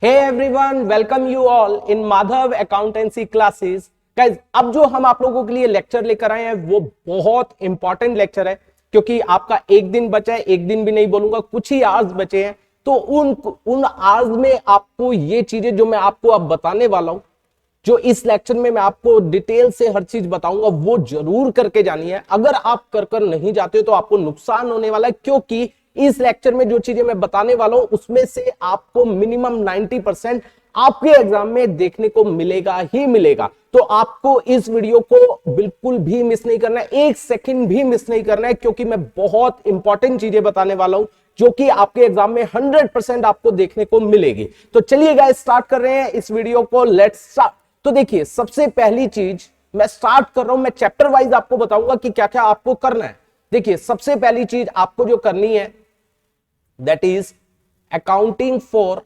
Hey everyone, welcome you all in Madhav accountancy classes. Guys, अब जो हम आप लोगों के लिए लेक्चर लेकर आए हैं वो बहुत इंपॉर्टेंट लेक्चर है, क्योंकि आपका एक दिन बचा है, एक दिन भी नहीं बोलूंगा, कुछ ही आवर्स बचे हैं। तो उन आवर्स में आपको ये चीजें जो मैं आपको अब बताने वाला हूं, जो इस लेक्चर में मैं आपको डिटेल से हर चीज बताऊंगा, वो जरूर करके जानी है। अगर आप कर नहीं जाते हो तो आपको नुकसान होने वाला है, क्योंकि इस लेक्चर में जो चीजें मैं बताने वाला हूं उसमें से आपको मिनिमम 90% आपके एग्जाम में देखने को मिलेगा ही मिलेगा। तो आपको इस वीडियो को बिल्कुल भी मिस नहीं करना है, एक सेकंड भी मिस नहीं करना है, क्योंकि मैं बहुत इंपॉर्टेंट चीजें बताने वाला हूं जो कि आपके एग्जाम में 100% आपको देखने को मिलेगी। तो चलिए गाइस, स्टार्ट कर रहे हैं इस वीडियो को। Let's start. तो देखिए, सबसे पहली चीज मैं स्टार्ट कर रहा हूं, मैं चैप्टर वाइज आपको बताऊंगा कि क्या क्या आपको करना है। देखिए, सबसे पहली चीज आपको जो करनी है that is accounting for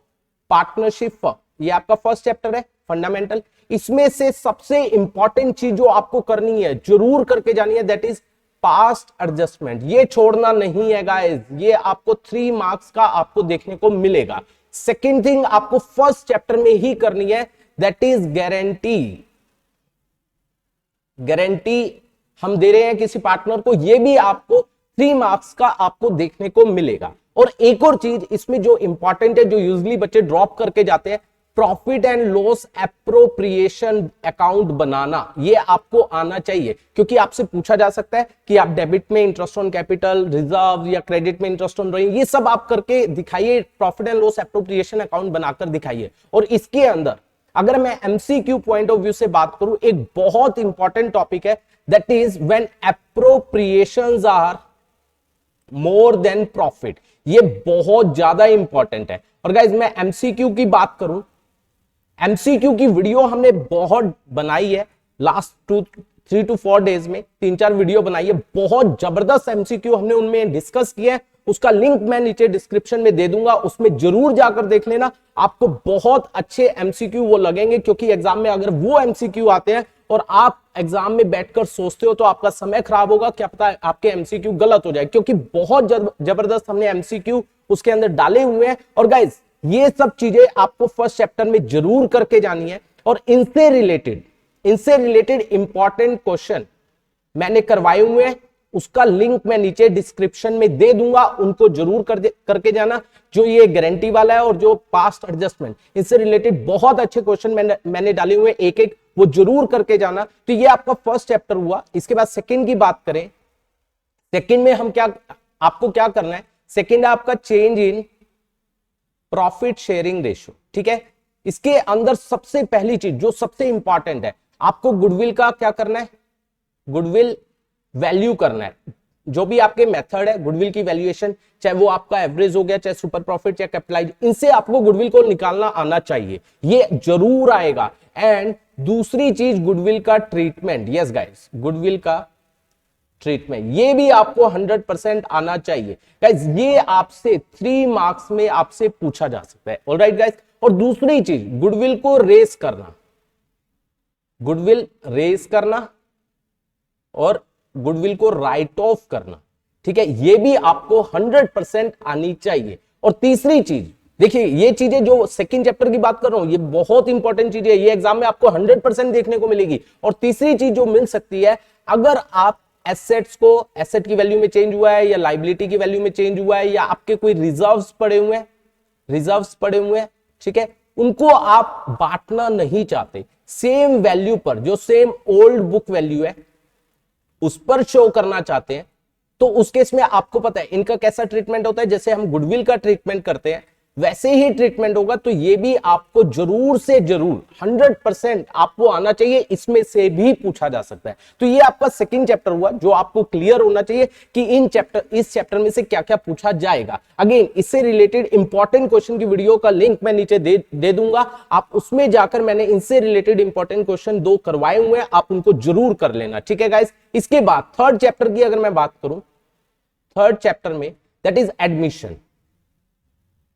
partnership firm. ये आपका फर्स्ट चैप्टर है, फंडामेंटल। इसमें से सबसे इंपॉर्टेंट चीज जो आपको करनी है, जरूर करके जानी है, दैट इज पास्ट एडजस्टमेंट। ये छोड़ना नहीं है गाइस, ये आपको 3 मार्क्स का आपको देखने को मिलेगा। सेकेंड थिंग आपको फर्स्ट चैप्टर में ही करनी है, दैट इज गारंटी। गारंटी हम दे रहे हैं किसी पार्टनर को, ये भी आपको 3 मार्क्स का आपको देखने को मिलेगा। और एक और चीज इसमें जो इंपॉर्टेंट है, जो यूजुअली बच्चे ड्रॉप करके जाते हैं, profit and loss appropriation account बनाना, ये आपको आना चाहिए। क्योंकि आपसे पूछा जा सकता है कि आप डेबिट में इंटरेस्ट ऑन कैपिटल, रिजर्व या क्रेडिट में इंटरेस्ट ऑन ड्रॉइंग, ये सब आप करके दिखाइए, profit and loss appropriation account बनाकर दिखाइए। और इसके अंदर अगर मैं एमसीक्यू पॉइंट ऑफ व्यू से बात करूं, एक बहुत इंपॉर्टेंट टॉपिक है, that is when appropriations are more than profit. ये बहुत ज्यादा इंपॉर्टेंट है। और गाइज, मैं एमसीक्यू की बात करूं, एमसीक्यू की वीडियो हमने बहुत बनाई है लास्ट 3 to 4 डेज में, 3-4 वीडियो बनाई है, बहुत जबरदस्त एमसीक्यू हमने उनमें डिस्कस किया है। उसका लिंक मैं नीचे डिस्क्रिप्शन में दे दूंगा, उसमें जरूर जाकर देख लेना। आपको बहुत अच्छे एमसीक्यू वो लगेंगे, क्योंकि एग्जाम में अगर वो एमसीक्यू आते हैं और आप एग्जाम में बैठकर सोचते हो तो आपका समय खराब होगा, क्या पता आपके एमसीक्यू गलत हो जाए, क्योंकि बहुत जबरदस्त हमने एमसीक्यू उसके अंदर डाले हुए हैं। और गाइज, ये सब चीजें आपको फर्स्ट चैप्टर में जरूर करके जानी है। और इनसे रिलेटेड इंपॉर्टेंट क्वेश्चन मैंने करवाए हुए हैं, उसका लिंक मैं नीचे डिस्क्रिप्शन में दे दूंगा, उनको जरूर करके जाना। जो ये गारंटी वाला है और जो पास्ट एडजस्टमेंट, इससे रिलेटेड बहुत अच्छे क्वेश्चन मैंने डाले हुए एक एक, वो जरूर करके जाना। तो ये आपका फर्स्ट चैप्टर हुआ। इसके बाद सेकंड की बात करें, सेकंड में हम आपको क्या करना है, सेकंड है आपका change in profit sharing ratio. ठीक है, इसके अंदर सबसे पहली चीज जो सबसे इंपॉर्टेंट है, आपको गुडविल का क्या करना है, गुडविल वैल्यू करना है। जो भी आपके मेथड है गुडविल की वैल्यूएशन, चाहे वो आपका एवरेज हो गया, चाहे सुपर प्रॉफिट, चाहे कैपिटलाइज, इनसे आपको गुडविल को निकालना आना चाहिए, ये जरूर आएगा। एंड दूसरी चीज गुडविल का ट्रीटमेंट। यस गाइस, गुडविल का ट्रीटमेंट, ये भी आपको 100% आना चाहिए गाइस। ये आपसे 3 मार्क्स में आपसे पूछा जा सकता है। Alright guys. और दूसरी चीज, गुडविल को रेस करना, गुडविल रेस करना और गुडविल को राइट ऑफ करना। ठीक है, ये भी आपको 100% आनी चाहिए। और तीसरी चीज, देखिए ये चीजें जो सेकंड चैप्टर की बात कर रहा हूं, ये बहुत इंपॉर्टेंट चीज है, ये एग्जाम में आपको 100% देखने को मिलेगी। और तीसरी चीज जो मिल सकती है, अगर आप एसेट्स को, एसेट की वैल्यू में चेंज हुआ है या लाइबिलिटी की वैल्यू में चेंज हुआ है, या आपके कोई रिजर्व्स पड़े हुए हैं, ठीक है, उनको आप बांटना नहीं चाहते, सेम वैल्यू पर, जो सेम ओल्ड बुक वैल्यू है उस पर शो करना चाहते हैं, तो उस केस में आपको पता है इनका कैसा ट्रीटमेंट होता है। जैसे हम गुडविल का ट्रीटमेंट करते हैं वैसे ही ट्रीटमेंट होगा। तो ये भी आपको जरूर से जरूर 100% आपको आना चाहिए, इसमें से भी पूछा जा सकता है। तो ये आपका सेकंड चैप्टर हुआ, जो आपको क्लियर होना चाहिए कि इस चैप्टर में से क्या क्या पूछा जाएगा। अगेन, इससे रिलेटेड इंपॉर्टेंट क्वेश्चन की वीडियो का लिंक मैं नीचे दे दूंगा, आप उसमें जाकर, मैंने इनसे रिलेटेड इंपॉर्टेंट क्वेश्चन 2 करवाए हुए हैं, आप उनको जरूर कर लेना। ठीक है गाइस। इसके बाद थर्ड चैप्टर की अगर मैं बात करूं, थर्ड चैप्टर में दैट इज एडमिशन,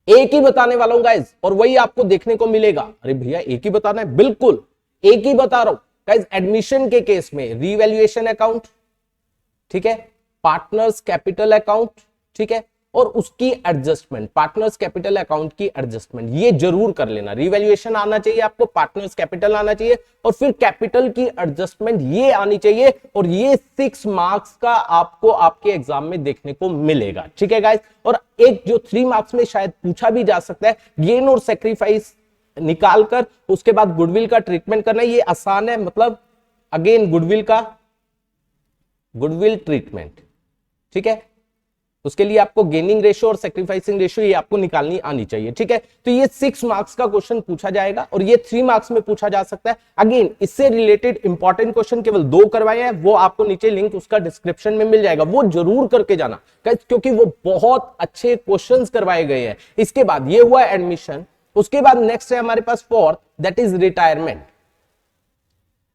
एक ही बताने वाला हूं गाइज, और वही आपको देखने को मिलेगा। अरे भैया एक ही बताना है, बिल्कुल एक ही बता रहा हूं गाइज। एडमिशन के केस में रीवैल्यूएशन अकाउंट, ठीक है, पार्टनर्स कैपिटल अकाउंट, ठीक है, और उसकी एडजस्टमेंट, पार्टनर्स कैपिटल अकाउंट की एडजस्टमेंट, ये जरूर कर लेना। रिवैल्यूएशन आना चाहिए आपको, पार्टनर्स कैपिटल आना चाहिए और फिर कैपिटल की एडजस्टमेंट ये आनी चाहिए, और ये 6 मार्क्स का आपको आपके एग्जाम में देखने को मिलेगा। ठीक है गाइस, और एक जो 3 मार्क्स में शायद पूछा भी जा सकता है, गेन और सेक्रीफाइस निकालकर उसके बाद गुडविल का ट्रीटमेंट करना, ये आसान है। मतलब अगेन गुडविल ट्रीटमेंट, ठीक है, उसके लिए आपको गेनिंग रेशियो और सेक्रीफाइसिंग रेशियो ये आपको निकालनी आनी चाहिए। ठीक है, तो ये 6 मार्क्स का क्वेश्चन पूछा जाएगा और ये 3 मार्क्स में पूछा जा सकता है। अगेन इससे रिलेटेड इंपॉर्टेंट क्वेश्चन केवल 2 करवाए हैं, वो आपको नीचे लिंक उसका डिस्क्रिप्शन में मिल जाएगा, वो जरूर करके जाना क्योंकि वो बहुत अच्छे क्वेश्चन करवाए गए हैं। इसके बाद ये हुआ एडमिशन, उसके बाद नेक्स्ट है हमारे पास 4th, दैट इज रिटायरमेंट।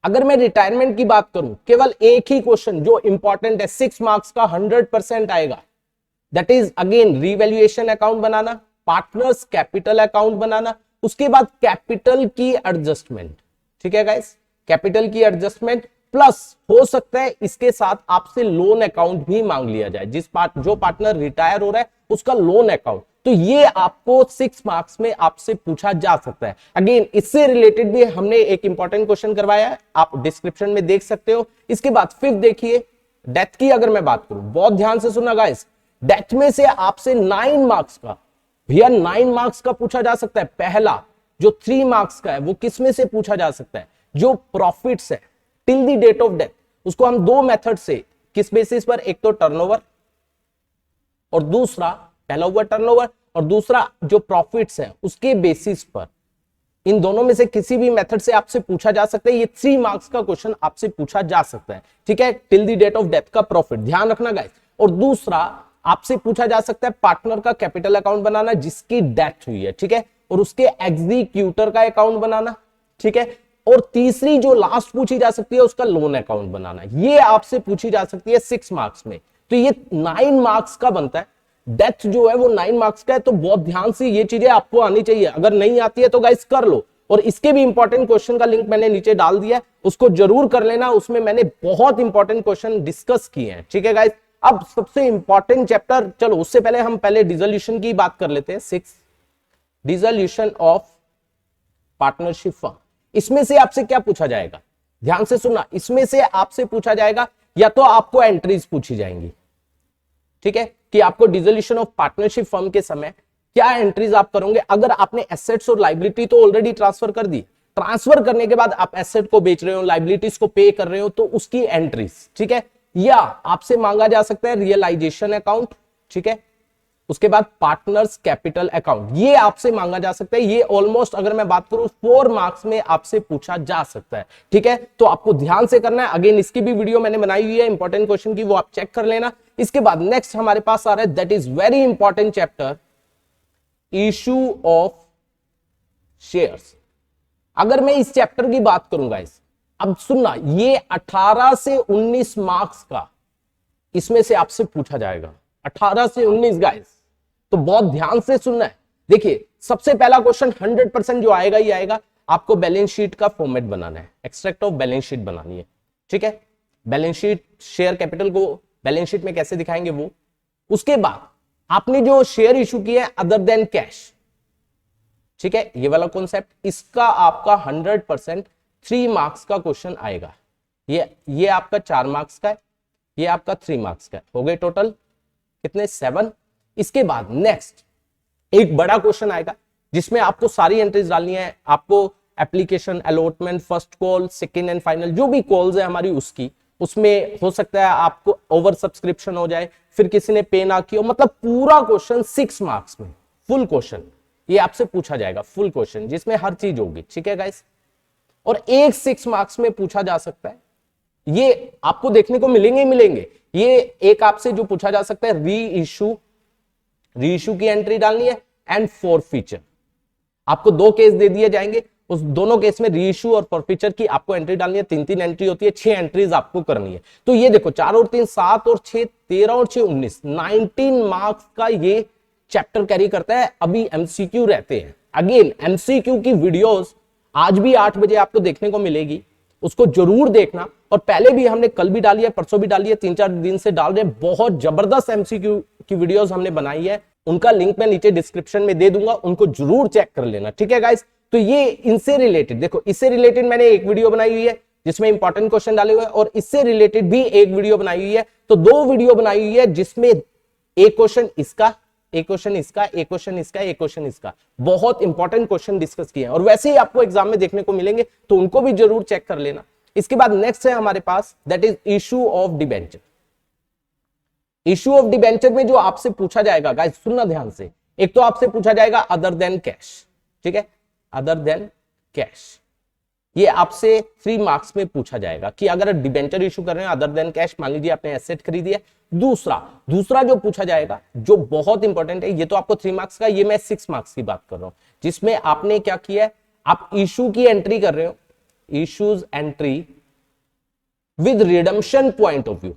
अगर मैं रिटायरमेंट की बात करूं, केवल एक ही क्वेश्चन जो इंपॉर्टेंट है 6 मार्क्स का 100% आएगा, that is again revaluation account बनाना, पार्टनर्स कैपिटल अकाउंट बनाना, उसके बाद कैपिटल की एडजस्टमेंट। ठीक है गाइस, कैपिटल की एडजस्टमेंट प्लस हो सकता है इसके साथ आपसे लोन अकाउंट भी मांग लिया जाए, जो पार्टनर रिटायर हो रहा है उसका लोन अकाउंट, तो ये आपको 6 मार्क्स में आपसे पूछा जा सकता है। अगेन इससे रिलेटेड भी हमने एक इंपॉर्टेंट क्वेश्चन करवाया है, आप डिस्क्रिप्शन में देख सकते हो। इसके बाद 5th देखिए, डेथ की अगर मैं बात करूं, बहुत ध्यान से सुनना गाइस, डेथ में से आपसे 9 मार्क्स का, भैया 9 मार्क्स का पूछा जा सकता है। पहला जो 3 मार्क्स का है वो किस में से पूछा जा सकता है, जो प्रॉफिट्स है till the date of death, उसको हम 2 मेथड से, किस बेसिस पर, एक तो टर्नओवर और दूसरा, पहला हुआ टर्नओवर और दूसरा जो प्रॉफिट्स है उसके बेसिस पर, इन दोनों में से किसी भी मेथड से आपसे पूछा जा सकता है। ये 3 मार्क्स का क्वेश्चन आपसे पूछा जा सकता है। ठीक है, till the date of death का प्रॉफिट ध्यान रखना गाइस। और दूसरा आपसे पूछा जा सकता है पार्टनर का कैपिटल अकाउंट बनाना जिसकी डेथ हुई है, ठीक है, और उसके एग्जीक्यूटर का अकाउंट बनाना। ठीक है, और तीसरी जो लास्ट पूछी जा सकती है उसका लोन अकाउंट बनाना, ये आपसे पूछी जा सकती है 6 मार्क्स में। तो ये 9 मार्क्स का बनता है, डेथ जो है वो 9 मार्क्स का है, तो बहुत ध्यान से ये चीजें आपको आनी चाहिए। अगर नहीं आती है तो गाइस कर लो, और इसके भी इंपॉर्टेंट क्वेश्चन का लिंक मैंने नीचे डाल दिया है, उसको जरूर कर लेना, उसमें मैंने बहुत इंपॉर्टेंट क्वेश्चन डिस्कस किए हैं। ठीक है गाइस, अब सबसे इंपॉर्टेंट चैप्टर, चलो उससे पहले हम पहले डिसोल्यूशन की बात कर लेते हैं। 6 डिसोल्यूशन ऑफ पार्टनरशिप फर्म। इसमें से आपसे क्या पूछा जाएगा, ध्यान से सुनना, इसमें से आपसे पूछा जाएगा या तो आपको एंट्रीज पूछी जाएंगी, ठीक है, कि आपको डिसोल्यूशन ऑफ पार्टनरशिप फर्म के समय क्या एंट्रीज आप करोगे। अगर आपने एसेट्स और लाइबिलिटी तो ऑलरेडी ट्रांसफर कर दी, ट्रांसफर करने के बाद आप एसेट को बेच रहे हो, लाइबिलिटीज को पे कर रहे हो, तो उसकी एंट्रीज। ठीक है, या आपसे मांगा जा सकता है रियलाइजेशन अकाउंट, ठीक है, उसके बाद पार्टनर्स कैपिटल अकाउंट, ये आपसे मांगा जा सकता है। ये ऑलमोस्ट अगर मैं बात करूं 4 मार्क्स में आपसे पूछा जा सकता है। ठीक है, तो आपको ध्यान से करना है। अगेन इसकी भी वीडियो मैंने बनाई हुई है इंपॉर्टेंट क्वेश्चन की, वो आप चेक कर लेना। इसके बाद नेक्स्ट हमारे पास आ रहा है, that is very important chapter, issue of shares. अगर मैं इस चैप्टर की बात करूंगा, अब सुनना, ये 18 से 19 मार्क्स का इसमें से आपसे पूछा जाएगा, 18 से 19 गाइस, तो बहुत ध्यान से सुनना है। देखिए सबसे पहला क्वेश्चन 100% जो आएगा ही आएगा, आपको बैलेंस शीट का फॉर्मेट बनाना है, एक्सट्रैक्ट ऑफ बैलेंस शीट बनानी है। ठीक है, बैलेंस शीट, शेयर कैपिटल को बैलेंस शीट में कैसे दिखाएंगे वो। उसके बाद आपने जो शेयर इशू किया है अदर देन कैश, ठीक है, ये वाला कॉन्सेप्ट, इसका आपका 100% 3 मार्क्स का क्वेश्चन आएगा। ये आपका 4 मार्क्स का है, ये आपका 3 मार्क्स का है, हो गए टोटल कितने, 7। इसके बाद नेक्स्ट एक बड़ा क्वेश्चन आएगा जिसमें आपको सारी एंट्रीज डालनी है। आपको application, allotment, first call, second and final, जो भी कॉल्स है हमारी उसकी, उसमें हो सकता है आपको ओवर सब्सक्रिप्शन हो जाए, फिर किसी ने पे ना किया, मतलब पूरा क्वेश्चन 6 मार्क्स में फुल क्वेश्चन ये आपसे पूछा जाएगा, फुल क्वेश्चन जिसमें हर चीज होगी। ठीक है गाइस, और एक 6 मार्क्स में पूछा जा सकता है, ये आपको देखने को मिलेंगे ही मिलेंगे। ये एक आपसे जो पूछा जा सकता है, री इशू की एंट्री डालनी है एंड फॉरफीचर। आपको 2 केस दे दिए जाएंगे, उस दोनों केस में री इशू और फॉरफीचर की आपको एंट्री डालनी है। 3-3 एंट्री होती है, 6 एंट्रीज आपको करनी है। तो ये देखो 4 और 3 7 और 6 13 और 6 19, 19 मार्क्स का ये चैप्टर कैरी करता है। अभी एमसीक्यू रहते हैं। अगेन एमसीक्यू की वीडियोस आज भी 8 बजे आपको देखने को मिलेगी, उसको जरूर देखना। और पहले भी हमने कल भी डाली है, परसों भी डाली है, 3-4 दिन से डाल रहे हैं। बहुत जबरदस्त एमसीक्यू की वीडियोस हमने बनाई है, उनका लिंक मैं नीचे डिस्क्रिप्शन में दे दूंगा, उनको जरूर चेक कर लेना, ठीक है गाइस। तो ये इनसे रिलेटेड, देखो इससे रिलेटेड मैंने एक वीडियो बनाई हुई है जिसमें इंपॉर्टेंट क्वेश्चन डाले हुए हैं, और इससे रिलेटेड भी एक वीडियो बनाई हुई है। तो दो वीडियो बनाई हुई है जिसमें एक क्वेश्चन इसका, एक क्वेश्चन इसका, एक क्वेश्चन इसका, एक क्वेश्चन इसका, बहुत इंपॉर्टेंट क्वेश्चन डिस्कस किए हैं और वैसे ही आपको एग्जाम में देखने को मिलेंगे, तो उनको भी जरूर चेक कर लेना। इसके बाद नेक्स्ट है हमारे पास, that is issue of debenture. Issue of debenture में जो आपसे पूछा जाएगा गाइस, सुनना ध्यान से, एक तो आपसे पूछा जाएगा अदर देन कैश, ठीक है, अदर देन कैश, ये आपसे 3 मार्क्स में पूछा जाएगा कि अगर डिबेंचर इशू कर रहे हैं अदर देन कैश, मान लीजिए आपने एसेट खरीदी है। दूसरा जो पूछा जाएगा जो बहुत इंपॉर्टेंट है, ये तो आपको 3 मार्क्स का, ये मैं 6 मार्क्स की बात कर रहा हूं, जिसमें आपने क्या किया है, आप इशू की एंट्री कर रहे हो, issues entry with redemption point of view,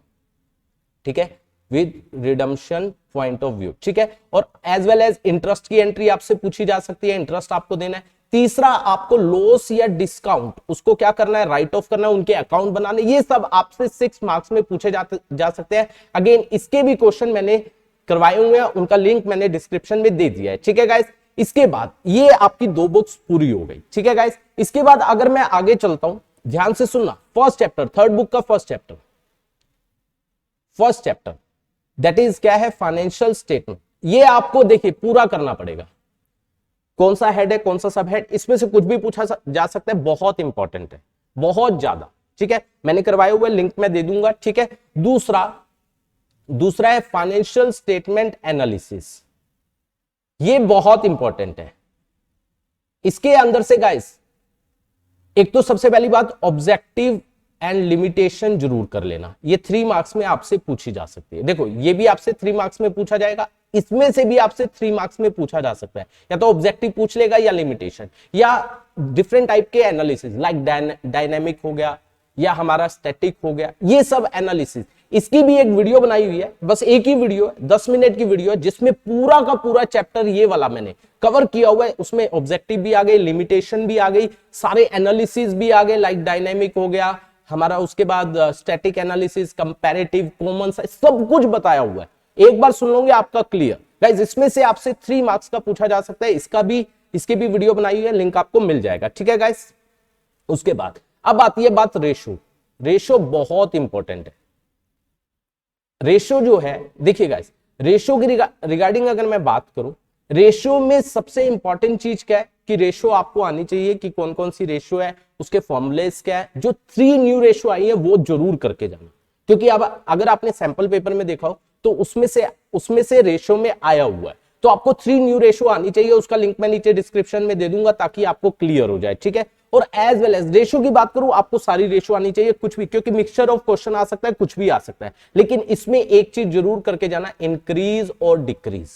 ठीक है, with redemption point of view, ठीक है, और एज वेल एज इंटरेस्ट की एंट्री आपसे पूछी जा सकती है, इंटरेस्ट आपको देना है। तीसरा, आपको लॉस या डिस्काउंट उसको क्या करना है, राइट ऑफ करना है, उनके अकाउंट बनाने, ये सब आपसे 6 मार्क्स में पूछे जा सकते हैं। अगेन इसके भी क्वेश्चन मैंने करवाए हुए हैं, उनका लिंक मैंने डिस्क्रिप्शन में दे दिया है, ठीक है गाइस। इसके बाद ये आपकी 2 बुक्स पूरी हो गई, ठीक है गाइस। इसके बाद अगर मैं आगे चलता हूं, ध्यान से सुनना, फर्स्ट चैप्टर, थर्ड बुक का फर्स्ट चैप्टर दैट इज क्या है, फाइनेंशियल स्टेटमेंट। ये आपको देखिए पूरा करना पड़ेगा, कौन सा हेड है, कौन सा सब हेड, इसमें से कुछ भी पूछा जा सकता है, बहुत इंपॉर्टेंट है, बहुत ज्यादा, ठीक है, मैंने करवाए हुए लिंक में दे दूंगा, ठीक है। दूसरा है फाइनेंशियल स्टेटमेंट एनालिसिस, ये बहुत इंपॉर्टेंट है। इसके अंदर से गाइस, एक तो सबसे पहली बात ऑब्जेक्टिव एंड लिमिटेशन जरूर कर लेना, ये 3 मार्क्स में आपसे पूछी जा सकती है। देखो ये भी आपसे 3 मार्क्स में पूछा जाएगा, इसमें से भी आपसे 3 मार्क्स में पूछा जा सकता है, या तो ऑब्जेक्टिव पूछ लेगा या लिमिटेशन, या डिफरेंट टाइप के एनालिसिस लाइक डायनामिक हो गया या हमारा स्टैटिक हो गया, ये सब एनालिसिस। इसकी भी एक वीडियो बनाई हुई है, बस एक ही वीडियो है, 10 मिनट की वीडियो है, जिसमें पूरा का पूरा चैप्टर ये वाला मैंने कवर किया हुआ है। उसमें ऑब्जेक्टिव भी आ गई, लिमिटेशन भी आ गई, सारे एनालिसिस भी आ गए, लाइक डायनामिक हो गया हमारा, उसके बाद static analysis, comparative, common size, सब कुछ बताया हुआ है। एक बार सुन लोगे आपका क्लियर गाइस। इसमें से आपसे 3 मार्क्स का पूछा जा सकता है, इसकी भी वीडियो बनाई हुई है, लिंक आपको मिल जाएगा, ठीक है गाइस। उसके बाद अब आती है बात रेशो बहुत इंपॉर्टेंट है। रेशो जो है, देखिए गाइस, रेशो की रिगार्डिंग अगर मैं बात करूं, रेशो में सबसे इंपॉर्टेंट चीज क्या है कि रेशो आपको आनी चाहिए कि कौन कौन सी रेशो है, उसके फॉर्मूलेस क्या है। जो 3 न्यू रेशो आई है वो जरूर करके जाना, क्योंकि अब अगर आपने सैंपल पेपर में देखा हो तो उसमें से रेशो में आया हुआ है, तो आपको 3 न्यू रेशो आनी चाहिए। उसका लिंक मैं नीचे डिस्क्रिप्शन में दे दूंगा ताकि आपको क्लियर हो जाए, ठीक है। और एज वेल एज रेशो की बात करूं, आपको सारी रेशो आनी चाहिए, कुछ भी, क्योंकि मिक्सचर ऑफ क्वेश्चन आ सकता है, कुछ भी आ सकता है, लेकिन इसमें एक चीज जरूर करके जाना, इंक्रीज और डिक्रीज,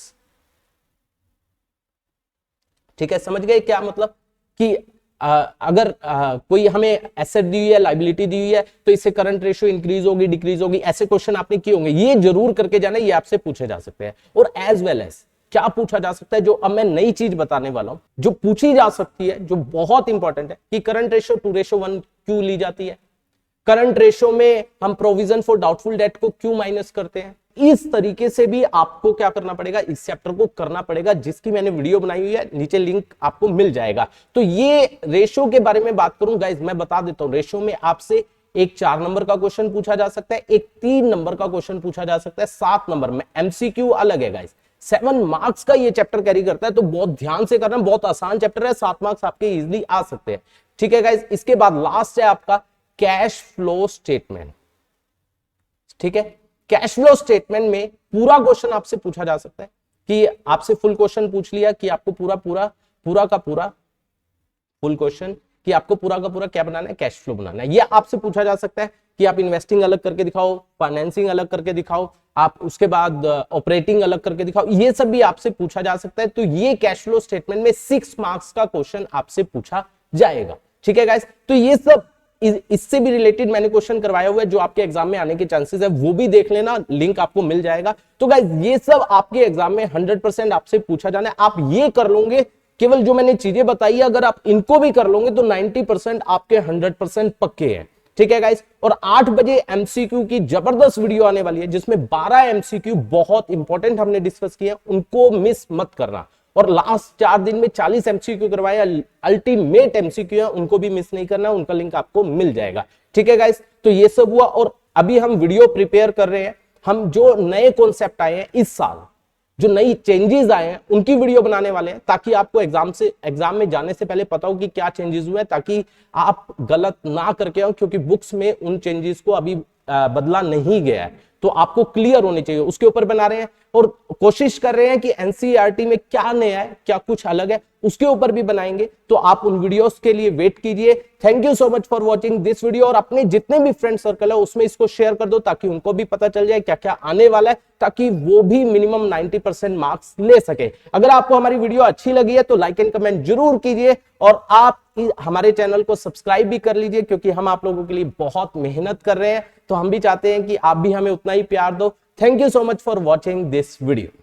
ठीक है। समझ गए क्या मतलब कि अगर कोई हमें एसेट दी हुई है, लाइबिलिटी दी हुई है, तो इससे करंट रेशो इंक्रीज होगी, डिक्रीज होगी, ऐसे क्वेश्चन आपने किए होंगे, ये जरूर करके जाना, ये आपसे पूछे जा सकते हैं। और एज वेल एज क्या पूछा जा सकता है, जो अब मैं नई चीज बताने वाला हूं, जो पूछी जा सकती है, जो बहुत इंपॉर्टेंट है, कि करंट रेशो 2:1 क्यों ली जाती है, करंट रेशो में हम प्रोविजन फॉर डाउटफुल डेट को क्यों माइनस करते हैं। इस तरीके से भी आपको क्या करना पड़ेगा, इस चैप्टर को करना पड़ेगा, जिसकी मैंने वीडियो बनाई हुई है, नीचे लिंक आपको मिल जाएगा। तो ये रेशो के बारे में बात करूं गाइस, मैं बता देता हूं, रेशो में आपसे एक 4 नंबर का क्वेश्चन पूछा जा सकता है, एक 3 नंबर का क्वेश्चन पूछा जा सकता है, 7 नंबर में एमसीक्यू अलग है गाइस। 7 मार्क्स का ये चैप्टर कैरी करता है, तो बहुत ध्यान से करना, बहुत आसान चैप्टर है, 7 मार्क्स आपके इजिली आ सकते हैं, ठीक है गाइस। इसके बाद लास्ट है आपका कैश फ्लो स्टेटमेंट, ठीक है। कैश फ्लो स्टेटमेंट में पूरा क्वेश्चन आपसे पूछा जा सकता है, कि आपसे फुल क्वेश्चन पूछ लिया कि आपको पूरा का पूरा फुल क्वेश्चन कि आपको पूरा का पूरा क्या बनाना है, कैश फ्लो बनाना है। ये आपसे पूछा जा सकता है कि आप इन्वेस्टिंग अलग करके दिखाओ, फाइनेंसिंग अलग करके दिखाओ, आप उसके बाद ऑपरेटिंग अलग करके दिखाओ, ये सब भी आपसे पूछा जा सकता है। तो ये कैश फ्लो स्टेटमेंट में 6 मार्क्स का क्वेश्चन आपसे पूछा जाएगा, ठीक है गाइस। तो ये सब इससे भी रिलेटेड मैंने क्वेश्चन करवाया हुआ है, जो आपके एग्जाम में आने के चांसेस है, वो भी देख लेना, लिंक आपको मिल जाएगा। तो गाइस ये सब आपके एग्जाम में 100% आपसे पूछा जाना है। आप ये कर लोगे, केवल जो मैंने चीजें बताई है, अगर आप इनको भी कर लोगे तो 90% आपके 100% पक्के हैं, ठीक है गाइस। और 8 बजे एमसीक्यू की जबरदस्त वीडियो आने वाली है जिसमें 12 एमसीक्यू बहुत इंपॉर्टेंट हमने डिस्कस किए, उनको मिस मत करना। और लास्ट 4 दिन में 40 एमसीक्यू करवाए, अल्टीमेट एमसीक्यू है, उनको भी मिस नहीं करना, उनका लिंक आपको मिल जाएगा। ठीक है गाइस, तो ये सब हुआ। और अभी हम वीडियो प्रिपेयर कर रहे हैं, हम जो नए कॉन्सेप्ट आए हैं इस साल, जो नई चेंजेस आए हैं उनकी वीडियो बनाने वाले हैं, ताकि आपको एग्जाम में जाने से पहले पता हो कि क्या चेंजेस हुए हैं, ताकि आप गलत ना करके आओ, क्योंकि बुक्स में उन चेंजेस को अभी बदला नहीं गया है, तो आपको क्लियर होने चाहिए, उसके ऊपर बना रहे हैं। और कोशिश कर रहे हैं कि एनसीईआरटी में क्या नया है, क्या कुछ अलग है, उसके ऊपर भी बनाएंगे। तो आप उन वीडियोस के लिए वेट कीजिए। Thank you so much for watching this video. और अपने जितने भी फ्रेंड सर्कल है उसमें इसको शेयर कर दो, ताकि उनको भी पता चल जाए क्या क्या आने वाला है, ताकि वो भी मिनिमम 90% मार्क्स ले सके। अगर आपको हमारी वीडियो अच्छी लगी है तो लाइक एंड कमेंट जरूर कीजिए, और आप हमारे चैनल को सब्सक्राइब भी कर लीजिए, क्योंकि हम आप लोगों के लिए बहुत मेहनत कर रहे हैं, तो हम भी चाहते हैं कि आप भी हमें उतना ही प्यार दो। Thank you so much for watching this video.